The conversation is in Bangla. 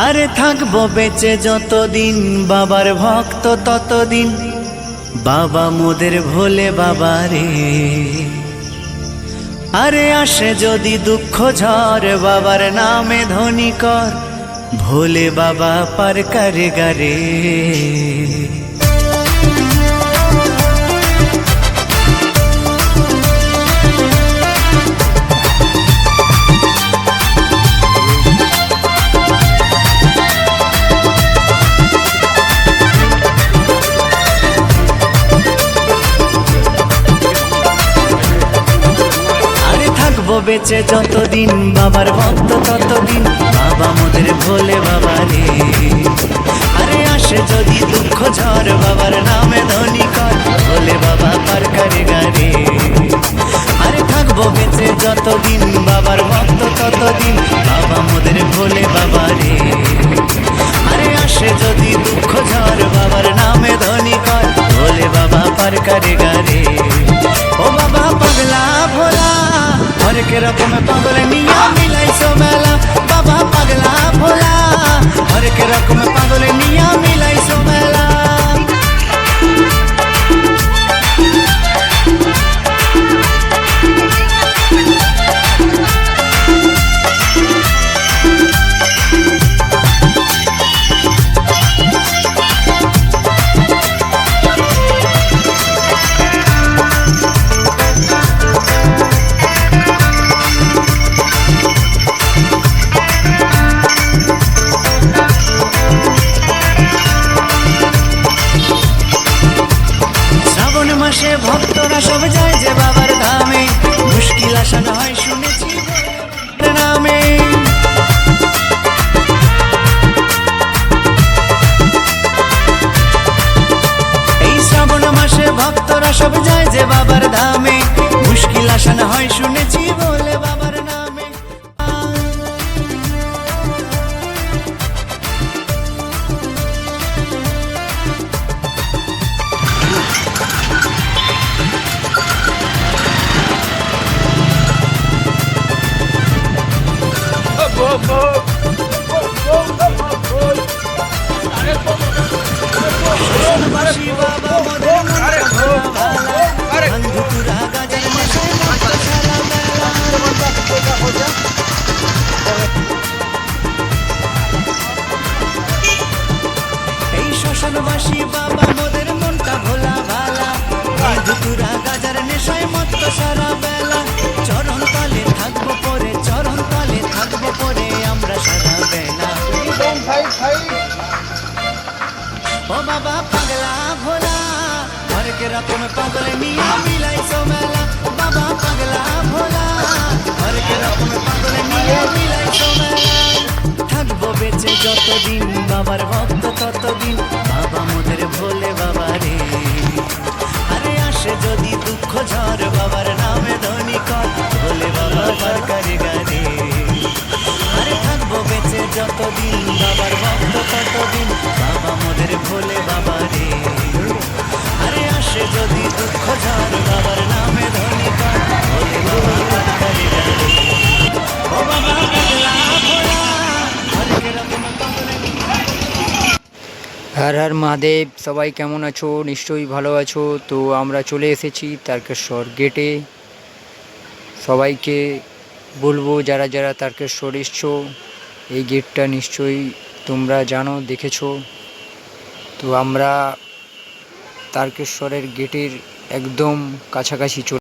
আরে থাকবো বেঁচে যতদিন বাবার ভক্ত ততদিন, বাবা মোদের ভোলে বাবা রে। আরে আসে যদি দুঃখ ঝড় বাবার নামে ধ্বনি কর, ভোলে বাবা পার করে গারে। বেঁচে যতদিন বাবার ভক্ত ততদিন, বাবা মোদের ভোলে বাবা রে। আরে আসে যদি দুঃখ ঝড় বাবার নামে ধ্বনি কর, ভোলে বাবা পার করে গারে। আরে থাকবো বেঁচে যতদিন বাবার ভক্ত ততদিন, বাবা মোদের ভোলে বাবা রে। আরে আসে যদি দুঃখ ঝড় বাবার নামে ধ্বনি কর, ভোলে বাবা পার করে গারে। ও বাবা পাগলা ভোলা হরেক রকম পাগল নিয়া মিলাইছো মেলা, বাবা পাগলা ভোলা হরেক রকম পাগল নিয়া মিলাইছো মেলা। ভক্তরা সব যায় যে বাবার ধামে, মুশকিল আসান হয় শুনেছি নামে। এই শ্রাবণ মাসে ভক্তরা সব যায় যে বাবার ধামে, মুশকিল আসান হয় শুনেছি বলে বাবার নামে। এই শ্মশানবাসী বাবা মোদের মনটা ভোলা ভালা, ধুতুরা গাজার নেশায় মত্ত সারা বেলা। চরণ তলে থাকবো পরে, চরণ তলে থাকবো পরে আমরা সারা বেলা। ও বাবা পাগলা ভোলা হরেক রকম পাগল নিয়া মিলাইছো মেলা, বাবা পাগলা ভোলা হরেক রকম পাগল নিয়া মিলাইছো মেলা। থাকবো বেঁচে যতদিন বাবার ভক্ত ততদিন, বাবা মোদের ভোলে বাবা রে। আরে আসে যদি দুঃখ ঝড় বাবার নামে ধ্বনি কর, ভোলে বাবা পার করে গারে। আরে থাকবো বেঁচে যতদিন বাবার ভক্ত ততদিন, বাবা মোদের ভোলে বাবা রে। আরে আসে যদি দুঃখ ঝড় বাবার নামে ধ্বনি কর, ভোলে বাবা পার করে গারে। ও বাবা পাগলা ভোলা হরেক রকম পাগল। হর হর মহাদেব। সবাই কেমন আছো? নিশ্চয়ই ভালো আছো। তো আমরা চলে এসেছি তারকেশ্বর গেটে। সবাইকে বলবো যারা যারা তারকেশ্বর এসছো, এই গেটটা নিশ্চয়ই তোমরা জানো, দেখেছো। তো আমরা তারকেশ্বরের গেটের একদম কাছাকাছি